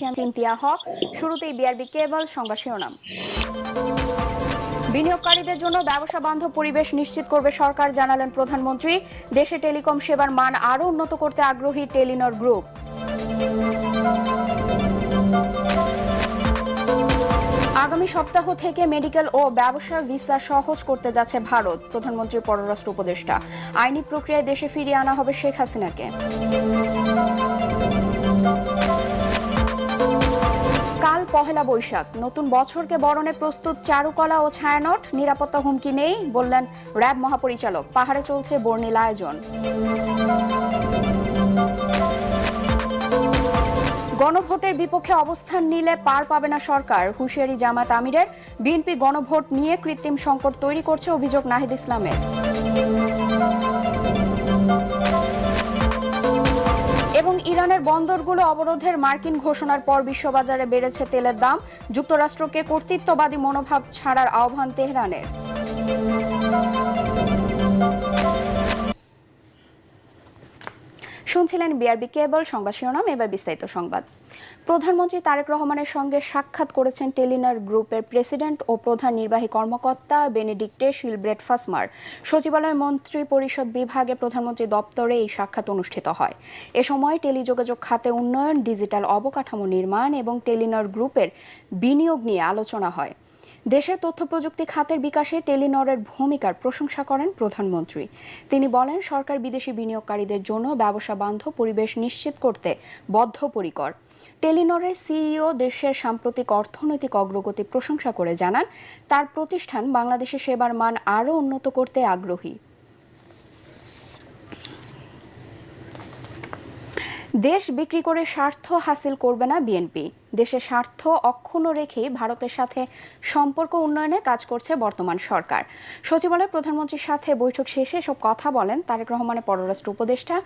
Cynthia হক। শুরুতেই BRB কেবল সংবাদ শিরোনাম। বিনিয়োগকারীদের জন্য ব্যবসা বান্ধব পরিবেশ নিশ্চিত করবে সরকার, জানালেন প্রধানমন্ত্রী। দেশে টেলিকম সেবার মান আরও উন্নত করতে আগ্রহী টেলিনর গ্রুপ। আগামী সপ্তাহ থেকে মেডিকেল ও ব্যবসা ভিসা সহজ করতে যাচ্ছে ভারত, প্রধানমন্ত্রীর পররাষ্ট্র উপদেষ্টা। আইনি প্রক্রিয়ায় দেশে ফিরিয়ে আনা হবে শেখ হাসিনাকে। কাল পহেলা বৈশাখ, নতুন বছরকে বরণে প্রস্তুত চারুকলা ও ছায়ানট। নিরাপত্তা হুমকি নেই, বললেন র্যাব মহাপরিচালক। পাহাড়ে চলছে বর্ণিল আয়োজন। গণভোটের বিপক্ষে অবস্থান নিলে পার পাবে না সরকার, হুঁশিয়ারি জামাত আমিরের। বিএনপি গণভোট নিয়ে কৃত্রিম সংকট তৈরি করছে, অভিযোগ নাহিদ ইসলামের। এবং ইরানের বন্দরগুলো অবরোধের মার্কিন ঘোষণার পর বিশ্ববাজারে বেড়েছে তেলের দাম। যুক্তরাষ্ট্রকে কর্তৃত্ববাদী মনোভাব ছাড়ার আহ্বান তেহরানের। শুনছিলেন বিআরবি কেবল সংবাদ শিরোনাম, এবার বিস্তারিত সংবাদ। প্রধানমন্ত্রী তারেক রহমানের সঙ্গে সাক্ষাৎ করেছেন টেলিনর গ্রুপের প্রেসিডেন্ট ও প্রধান নির্বাহী কর্মকর্তা বেনেডিক্টে শিলব্রেট ফাসমার। সচিবালয় মন্ত্রী পরিষদ বিভাগে প্রধানমন্ত্রী দপ্তরে এই সাক্ষাৎ অনুষ্ঠিত হয়। এ সময় টেলিযোগাযোগ খাতে উন্নয়ন, ডিজিটাল অবকাঠামো নির্মাণ এবং টেলিনর গ্রুপের বিনিয়োগ নিয়ে আলোচনা হয়। দেশের তথ্য প্রযুক্তি খাতের বিকাশে টেলিনরের ভূমিকার প্রশংসা করেন প্রধানমন্ত্রী। তিনি বলেন, সরকার বিদেশি বিনিয়োগকারীদের জন্য ব্যবসা বান্ধব পরিবেশ নিশ্চিত করতে বদ্ধপরিকর। টেলিনরের সিইও দেশের সাম্প্রতিক অর্থনৈতিক অগ্রগতি প্রশংসা করে জানান, তার প্রতিষ্ঠান বাংলাদেশের সেবার মান আরও উন্নত করতে আগ্রহী। দেশ বিক্রি করে স্বার্থ হাসিল করবে না বিএনপি। দেশের স্বার্থ অক্ষুণ্ণ রেখেই ভারতের সাথে সম্পর্ক উন্নয়নে কাজ করছে বর্তমান সরকার। সচিবালয়ে প্রধানমন্ত্রীর সাথে বৈঠক শেষে এসব কথা বলেন তারেক রহমানের পররাষ্ট্র উপদেষ্টা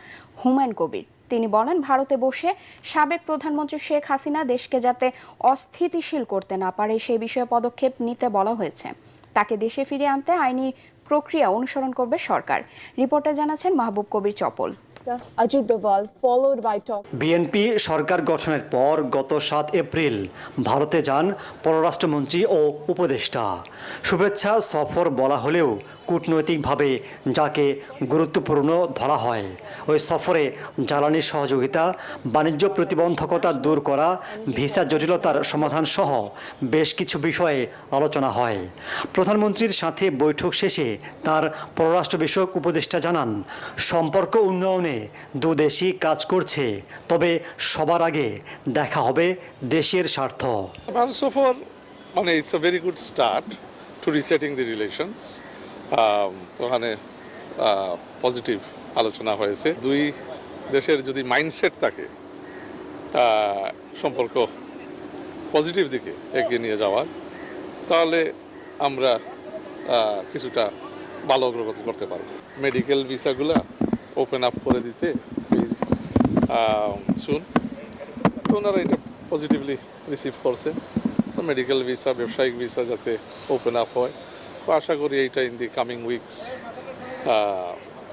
হুমায়ুন কবির। তিনি বলেন, ভারতে বসে সাবেক প্রধানমন্ত্রী শেখ হাসিনা দেশকে যাতে অস্থিতিশীল করতে না পারে সে বিষয়ে পদক্ষেপ নিতে বলা হয়েছে। তাকে দেশে ফিরিয়ে আনতে আইনি প্রক্রিয়া অনুসরণ করবে সরকার। রিপোর্টে জানাচ্ছেন মাহবুব কবির চপল। বিএনপি সরকার গঠনের পর গত 7 এপ্রিল ভারতে যান পররাষ্ট্রমন্ত্রী ও উপদেষ্টা। শুভেচ্ছা সফর বলা হলেও কূটনৈতিকভাবে যাকে গুরুত্বপূর্ণ ধরা হয়। ওই সফরে জ্বালানি সহযোগিতা, বাণিজ্য প্রতিবন্ধকতা দূর করা, ভিসা জটিলতার সমাধান সহ বেশ কিছু বিষয়ে আলোচনা হয়। প্রধানমন্ত্রীর সাথে বৈঠক শেষে তার পররাষ্ট্র বিষয়ক উপদেষ্টা জানান, সম্পর্ক উন্নয়নে দুদেশই কাজ করছে, তবে সবার আগে দেখা হবে দেশের স্বার্থ। ভারত সফর মানে it's a very good start to resetting the relations. তো ওখানে পজিটিভ আলোচনা হয়েছে। দুই দেশের যদি মাইন্ডসেট থাকে সম্পর্ক পজিটিভ দিকে এগিয়ে নিয়ে যাওয়ার, তাহলে আমরা কিছুটা ভালো অগ্রগতি করতে পারবো। মেডিকেল ভিসাগুলা ওপেন আপ করে দিতে প্লিজ শুন। তো ওনারা এটা পজিটিভলি রিসিভ করছে। তো মেডিকেল ভিসা, ব্যবসায়িক ভিসা যাতে ওপেন আপ হয়, তো আশা করি এইটা ইন দি কামিং উইকস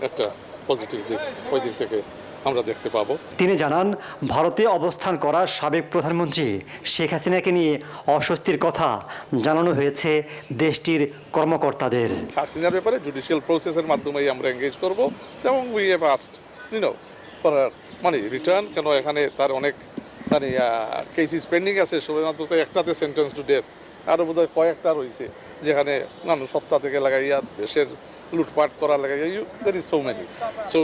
একটা পজিটিভ দিক ওই দিক থেকে আমরা দেখতে পাবো। তিনি জানান, ভারতে অবস্থান করা সাবেক প্রধানমন্ত্রী শেখ হাসিনাকে নিয়ে অস্বস্তির কথা জানানো হয়েছে দেশটির কর্মকর্তাদের। হাসিনার ব্যাপারে জুডিশিয়াল প্রসেসের মাধ্যমেই আমরা এঙ্গেজ করব এবং উই হ্যাভ আস্কড ফর মানে রিটার্ন। কেন এখানে তার অনেক মানে কেসিস পেন্ডিং আছে, শুধুমাত্র একটাতে সেন্টেন্স টু ডেথ, আরও বোধহয় কয়েকটা রয়েছে যেখানে মানুষ সপ্তাহ থেকে লাগাইয়া দেশের লুটপাট করা লাগাইয়া that is so many. So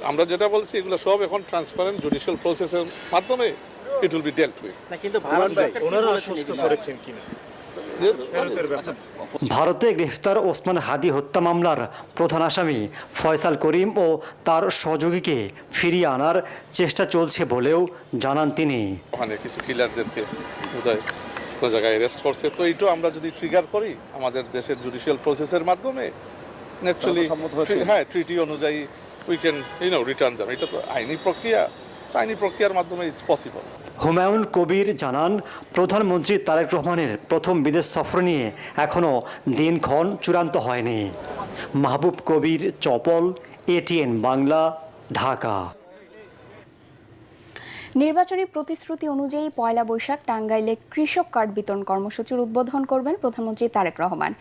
আমরা যেটা বলছি এগুলো সব এখন ট্রান্সপারেন্ট জুডিশিয়াল প্রসেসের মাধ্যমে ইট উইল বি ডেল্ট উইথ। ভারতে গ্রেফতার ওসমান হাদি হত্যা মামলার প্রধান আসামি ফয়সাল করিম ও তার সহযোগীকে ফিরিয়ে আনার চেষ্টা চলছে বলেও জানান তিনি। ওখানে কিছু কিলারদেরকে বোধহয় কোনো জায়গায় অ্যারেস্ট করছে। তো এইটাও আমরা যদি ট্রিগার করি আমাদের দেশের জুডিশিয়াল প্রসেসের মাধ্যমে, ন্যাচুরালি হ্যাঁ ট্রিটি অনুযায়ী উই ক্যান রিটার্ন দেম। এটা তো আইনি প্রক্রিয়া, আইনি প্রক্রিয়ার মাধ্যমে ইটস পসিবল। হুমায়ুন কবির জানান, প্রধানমন্ত্রী তারেক রহমানের প্রথম বিদেশ সফর নিয়ে এখনও দিনক্ষণ চূড়ান্ত হয়নি। মাহবুব কবির চপল, এটিএন বাংলা, ঢাকা। নির্বাচনী প্রতিশ্রুতি অনুযায়ী পয়লা বৈশাখ টাঙ্গাইলে কৃষক কার্ড বিতরণ কর্মসূচির উদ্বোধন করবেন প্রধানমন্ত্রী তারেক রহমান।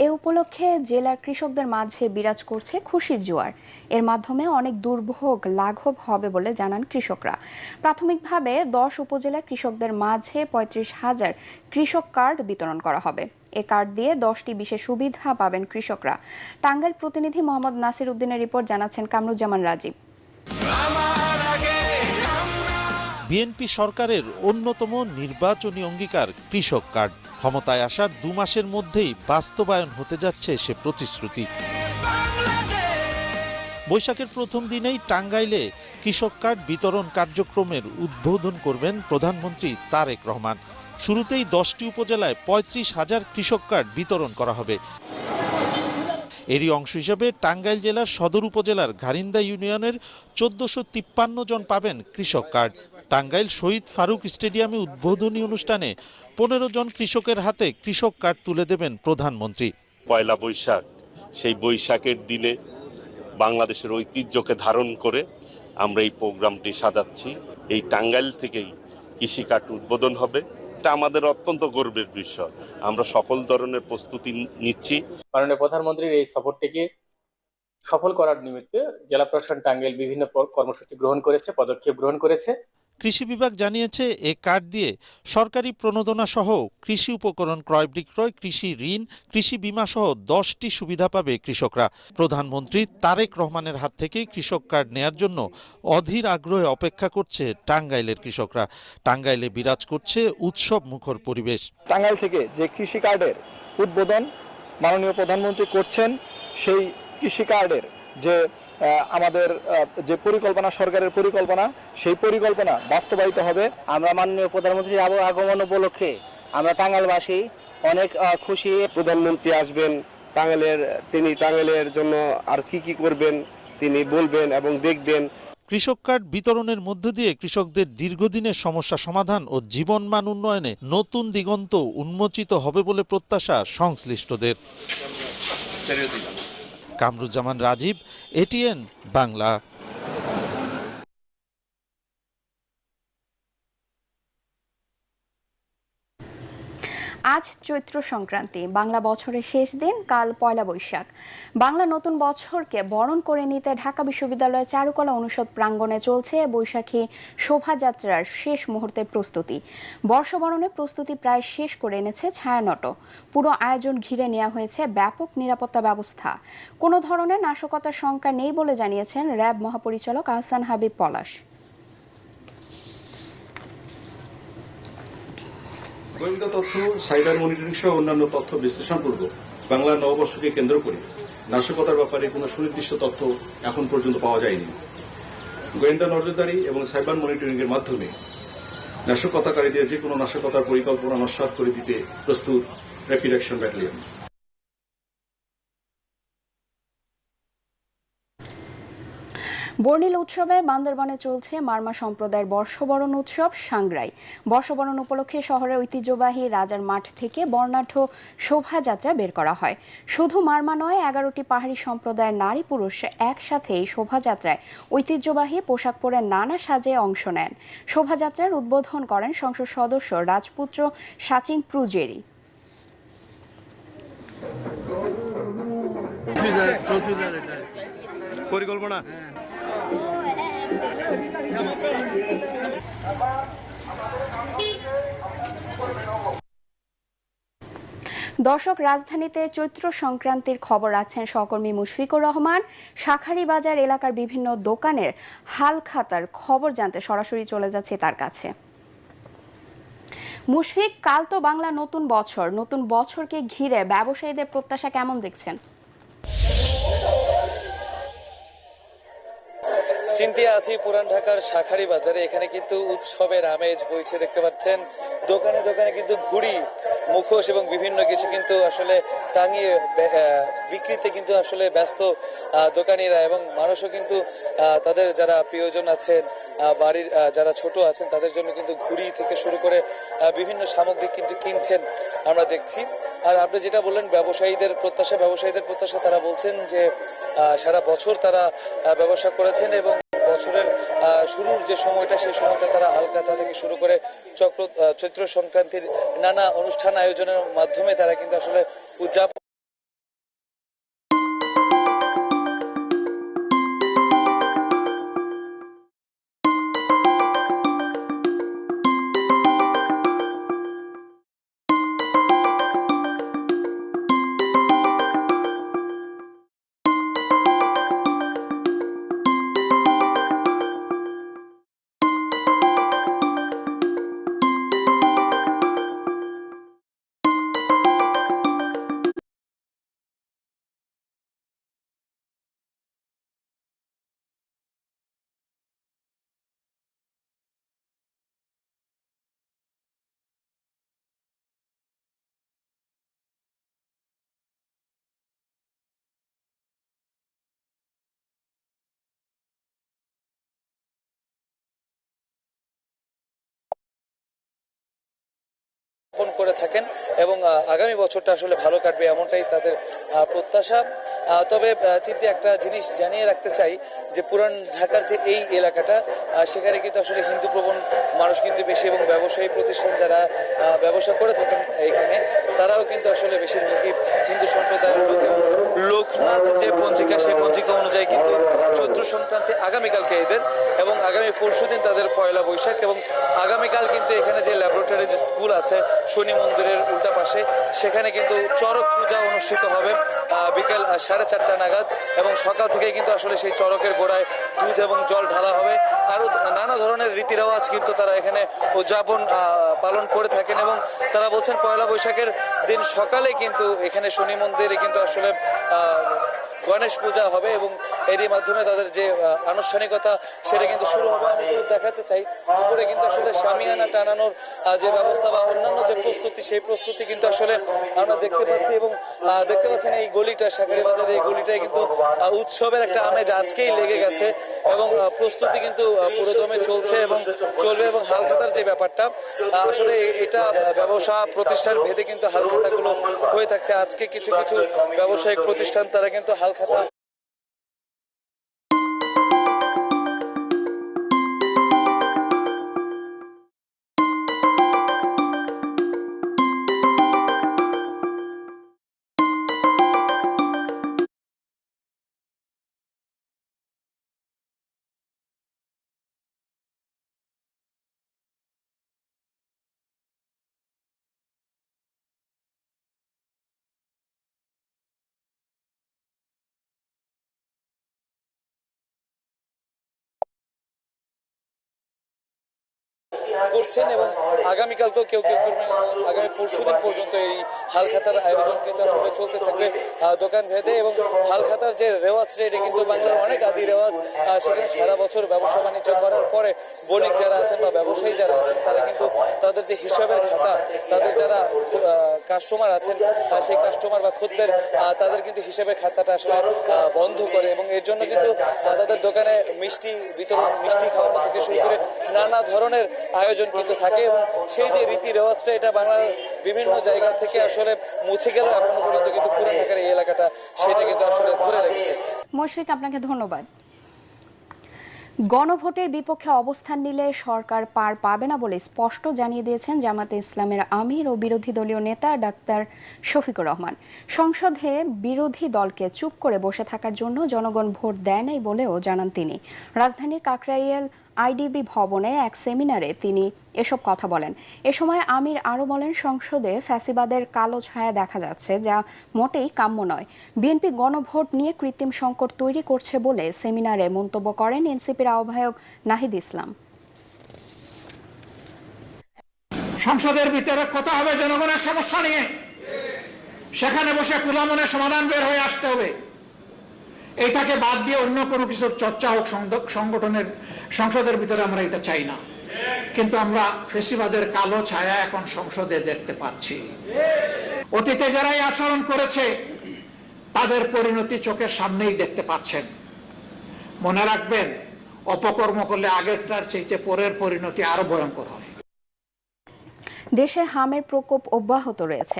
এ উপলক্ষে জেলার কৃষকদের মাঝে বিরাজ করছে খুশির জোয়ার। এর মাধ্যমে অনেক দুর্ভোগ লাঘব হবে বলে জানান কৃষকরা। প্রাথমিকভাবে 10 উপজেলার কৃষকদের মাঝে 35,000 কৃষক কার্ড বিতরণ করা হবে। এ কার্ড দিয়ে 10টি বিশেষ সুবিধা পাবেন কৃষকরা। টাঙ্গাইল প্রতিনিধি মোহাম্মদ নাসির উদ্দিনের রিপোর্ট, জানাচ্ছেন কামরুজ্জামান রাজীব। বিএনপি সরকারের অন্যতম নির্বাচনী অঙ্গীকার কৃষক কার্ড। ক্ষমতায় আসার 2 মাসের মধ্যেই বাস্তবায়ন হতে যাচ্ছে সে প্রতিশ্রুতি। বৈশাখের প্রথম দিনেই টাঙ্গাইলে কৃষক কার্ড বিতরণ কার্যক্রমের উদ্বোধন করবেন প্রধানমন্ত্রী তারেক রহমান। শুরুতেই 10টি উপজেলায় 35,000 কৃষক কার্ড বিতরণ করা হবে। এরই অংশ হিসেবে টাঙ্গাইল জেলার সদর উপজেলার ঘারিন্দা ইউনিয়নের 1453 জন পাবেন কৃষক কার্ড। টাঙ্গাইল শহীদ ফারুক স্টেডিয়ামে উদ্বোধনী অনুষ্ঠানে 15 জন কৃষকের হাতে কৃষক কার্ড তুলে দেবেন প্রধানমন্ত্রী। পয়লা বৈশাখ, সেই বৈশাখের দিনে বাংলাদেশের ঐতিহ্যকে ধারণ করে আমরা এই প্রোগ্রামটি সাজাচ্ছি। এই টাঙ্গাইল থেকেই কৃষি কার্ড উদ্বোধন হবে। এটা আমাদের অত্যন্ত গর্বের বিষয়। আমরা সকল ধরনের প্রস্তুতি নিচ্ছি। মাননীয় প্রধানমন্ত্রীর এই সফরটিকে সফল করার নিমিত্তে জেলা প্রশাসন টাঙ্গাইল বিভিন্ন কর্মসূচি গ্রহণ করেছে, পদক্ষেপ গ্রহণ করেছে। কৃষি বিভাগ জানিয়েছে, এ কার্ড দিয়ে সরকারি প্রণোদনা সহ কৃষি উপকরণ ক্রয় বিক্রয়, কৃষি ঋণ, কৃষি বীমা সহ 10টি সুবিধা পাবে কৃষকরা। প্রধানমন্ত্রী তারেক রহমানের হাত থেকে কৃষক কার্ড নেয়ার জন্য অধীর আগ্রহে অপেক্ষা করছে টাঙ্গাইলের কৃষকরা। টাঙ্গাইলে বিরাজ করছে উৎসব মুখর পরিবেশ। টাঙ্গাইল থেকে যে কৃষি কার্ডের উদ্বোধন মাননীয় প্রধানমন্ত্রী করছেন, সেই কৃষি কার্ডের যে আমাদের যে পরিকল্পনা, সরকারের পরিকল্পনা, সেই পরিকল্পনা বাস্তবায়িত হবে। আমরা মাননীয় প্রধানমন্ত্রীর আগমন উপলক্ষে আমরা টাঙ্গাইলবাসী অনেক খুশি। প্রধানমন্ত্রী আসবেন তিনি টাঙ্গাইলের জন্য আর কি করবেন তিনি বলবেন এবং দেখবেন। কৃষক কার্ড বিতরণের মধ্য দিয়ে কৃষকদের দীর্ঘদিনের সমস্যা সমাধান ও জীবনমান উন্নয়নে নতুন দিগন্ত উন্মোচিত হবে বলে প্রত্যাশা সংশ্লিষ্টদের। কামরুজ্জামান রাজীব, এটিএন বাংলা। আজ চৈত্র সংক্রান্তি, বাংলা বছরের শেষ দিন। কাল পয়লা বৈশাখ। বাংলা নতুন বছরকে বরণ করে নিতে ঢাকা বিশ্ববিদ্যালয়ের চারুকলা অনুষদ প্রাঙ্গণে চলছে বৈশাখী শোভাযাত্রার শেষ মুহূর্তের প্রস্তুতি। বর্ষবরণের প্রস্তুতি প্রায় শেষ করে এনেছে ছায়ানট। পুরো আয়োজন ঘিরে নেওয়া হয়েছে ব্যাপক নিরাপত্তা ব্যবস্থা। কোনো ধরনের নাশকতার শঙ্কা নেই বলে জানিয়েছেন র্যাব মহাপরিচালক আহসান হাবিব পলাশ। গোয়েন্দা তথ্য, সাইবার মনিটরিং সহ অন্যান্য তথ্য বিশ্লেষণপূর্বক বাংলা নববর্ষকে কেন্দ্র করে নাশকতার ব্যাপারে কোনো সুনির্দিষ্ট তথ্য এখন পর্যন্ত পাওয়া যায়নি। গোয়েন্দা নজরদারি এবং সাইবার মনিটরিং এর মাধ্যমে নাশকতাকারীদের যে কোনো নাশকতার পরিকল্পনা নস্যাৎ করে দিতে প্রস্তুত র্যাপিড অ্যাকশন ব্যাটালিয়ন। বর্ণিল উৎসবে বান্দরবানে চলছে মারমা সম্প্রদায়ের বর্ষবরণ উৎসব সাংগ্রাই। বর্ষবরণ উপলক্ষে শহরের ঐতিহ্যবাহী রাজার মাঠ থেকে বর্ণাঢ্য শোভাযাত্রা বের করা হয়। শুধু মারমা নয়, 11টি পাহাড়ি সম্প্রদায়ের নারী পুরুষ একসাথে এই শোভাযাত্রায় ঐতিহ্যবাহী পোশাক পরে নানা সাজে অংশ নেন। শোভাযাত্রার উদ্বোধন করেন সংসদ সদস্য রাজপুত্র সাচিং প্রুজেরি। পরিকল্পনা দর্শক, রাজধানীতে চৈত্র সংক্রান্তির খবর রাখছেন সহকর্মী মুশফিকুর রহমান। শাঁখারীবাজার এলাকার বিভিন্ন দোকানের হালখাতার খবর জানতে সরাসরি চলে যাচ্ছে তার কাছে। মুশফিক, কাল তো বাংলা নতুন বছর। নতুন বছরকে ঘিরে ব্যবসায়ীদের প্রত্যাশা কেমন দেখছেন? চিন্তে আছি পুরান ঢাকার শাঁখারীবাজারে। এখানে কিন্তু উৎসবের আমেজ বইছে, দেখতে পাচ্ছেন। দোকানে দোকানে কিন্তু ঘুড়ি, মুখোশ এবং বিভিন্ন কিছু কিন্তু আসলে টাঙিয়ে বিক্রিতে কিন্তু আসলে ব্যস্ত দোকানিরা এবং মানুষও কিন্তু তাদের যারা প্রিয়জন আছেন, বাড়ির যারা ছোট আছেন, তাদের জন্য কিন্তু ঘুড়ি থেকে শুরু করে বিভিন্ন সামগ্রী কিন্তু কিনছেন আমরা দেখছি। আর আপনি যেটা বললেন ব্যবসায়ীদের প্রত্যাশা তারা বলছেন যে সারা বছর তারা ব্যবসা করেছেন এবং বছরের শুরুর যে সময়টা, সেই সময়টা তারা হালখাতা থেকে শুরু করে চৈত্র সংক্রান্তির নানা অনুষ্ঠান আয়োজনের মাধ্যমে তারা কিন্তু আসলে উদযাপন করে থাকেন এবং আগামী বছরটা আসলে ভালো কাটবে এমনটাই তাদের প্রত্যাশা। তবে চিন্তা একটা জিনিস জানিয়ে রাখতে চাই যে পুরান ঢাকার যে এই এলাকাটা, সেখানে কিন্তু আসলে হিন্দু প্রবণ মানুষ কিন্তু বেশি এবং ব্যবসায়ী প্রতিষ্ঠান যারা ব্যবসা করে থাকেন এখানে, তারাও কিন্তু আসলে বেশিরভাগই হিন্দু সম্প্রদায়ের লোক। এবং লোকনাথ যে পঞ্জিকা, সেই পঞ্জিকা অনুযায়ী কিন্তু চৈত্র সংক্রান্তি আগামীকালকে এদের, এবং আগামী পরশুদিন তাদের পয়লা বৈশাখ। এবং আগামীকাল কিন্তু এখানে যে ল্যাবরেটরি যে স্কুল আছে শনি মন্দিরের উল্টা পাশে, সেখানে কিন্তু চড়ক পূজা অনুষ্ঠিত হবে বিকেল 4:30 নাগাদ, এবং সকাল থেকে কিন্তু আসলে সেই চড়কের গোড়ায় দুধ এবং জল ঢালা হবে। আরও নানা ধরনের রীতি রেওয়াজ কিন্তু তারা এখানে উদযাপন পালন করে থাকেন। এবং তারা বলছেন পয়লা বৈশাখের দিন সকালে কিন্তু এখানে শনি মন্দিরে কিন্তু আসলে গণেশ পূজা হবে, এবং এরই মাধ্যমে তাদের যে আনুষ্ঠানিকতা সেটা কিন্তু শুরু হবে। আমি একটু দেখাতে চাই, উপরে কিন্তু আসলে শামিয়ানা টানানোর যে ব্যবস্থা বা অন্যান্য যে প্রস্তুতি, সেই প্রস্তুতি কিন্তু আসলে আমরা দেখতে পাচ্ছি। এবং দেখতে পাচ্ছেন এই গলিটা, শাঁখারী বাজারের এই গলিটায় কিন্তু উৎসবের একটা আমেজ আজকেই লেগে গেছে, এবং প্রস্তুতি কিন্তু পুরোদমে চলছে এবং চলবে। এবং হালখাতার যে ব্যাপারটা, আসলে এটা ব্যবসা প্রতিষ্ঠান ভেদে কিন্তু হালখাতাগুলো হয়ে থাকছে। আজকে কিছু কিছু ব্যবসায়িক প্রতিষ্ঠান তারা কিন্তু হালখাতা করছেন। এবং আগামীকালকেও কেউ কেউ আগামী পরশুদিন পর্যন্ত এই হালখাতার আয়োজন কিন্তু আসলে চলতে থাকবে দোকান ভেদে। এবং হালখাতার যে রেওয়াজটা, এটা কিন্তু বাংলার অনেক আদি রেওয়াজ। সেখানে সারা বছর ব্যবসা বাণিজ্য করার পরে বণিক যারা আছেন বা ব্যবসায়ী যারা আছেন, তারা কিন্তু তাদের যে হিসাবের খাতা, তাদের যারা কাস্টমার আছেন, সেই কাস্টমার বা খদ্দের, তাদের কিন্তু হিসাবের খাতাটা আসলে বন্ধ করে। এবং এর জন্য কিন্তু তাদের দোকানে মিষ্টি বিতরণ, মিষ্টি খাওয়ানো থেকে শুরু করে নানা ধরনের আয়োজন কিন্তু থাকে। এবং সেই যে রীতি রেওয়াজটা, এটা বাংলার বিভিন্ন জায়গা থেকে আসলে মুছে গেল, এখনো পর্যন্ত কিন্তু পুরান ঢাকার এই এলাকাটা সেটা কিন্তু আসলে ধরে রেখেছে। মুশফিক, আপনাকে ধন্যবাদ। গণভোটের বিপক্ষে অবস্থান নিলে সরকার পার পাবে না বলে স্পষ্ট জানিয়ে দিয়েছেন জামাতে ইসলামের আমির ও বিরোধী দলীয় নেতা ডাক্তার শফিকুর রহমান। সংসদে বিরোধী দলকে চুপ করে বসে থাকার জন্য জনগণ ভোট দেয় নাই বলেও জানান তিনি। রাজধানীর কাকরাইল আইডিবি ভবনে এক সেমিনারে তিনি এসব কথা বলেন। এ সময় আমির আরও বলেন, সংসদে ফ্যাসিবাদের কালো ছায়া দেখা যাচ্ছে, যা মোটেই কাম্য নয়। বিএনপি গণভোট নিয়ে কৃত্রিম সংকট তৈরি করছে বলে সেমিনারে মন্তব্য করেন এনসিপির আহ্বায়ক নাহিদ ইসলাম। সংসদের ভিতরে কথা হবে জনগণের সমস্যা নিয়ে, সেখানে বসে খোলা মনে সমাধান বের হয়ে আসতে হবে। এটাকে বাদ দিয়ে অন্য কোনো কিছুর চর্চা হোক সংগঠনের সংসদের ভিতরে, আমরা এটা চাই না। কিন্তু আমরা ফ্যাসিবাদের কালো ছায়া এখন সংসদে দেখতে পাচ্ছি। অতীতে যারাই আচরণ করেছে তাদের পরিণতি চোখের সামনেই দেখতে পাচ্ছেন। মনে রাখবেন, অপকর্ম করলে আগেরটার চাইতে পরের পরিণতি আরো ভয়ঙ্কর হয়। দেশে হামের প্রকোপ অব্যাহত রয়েছে।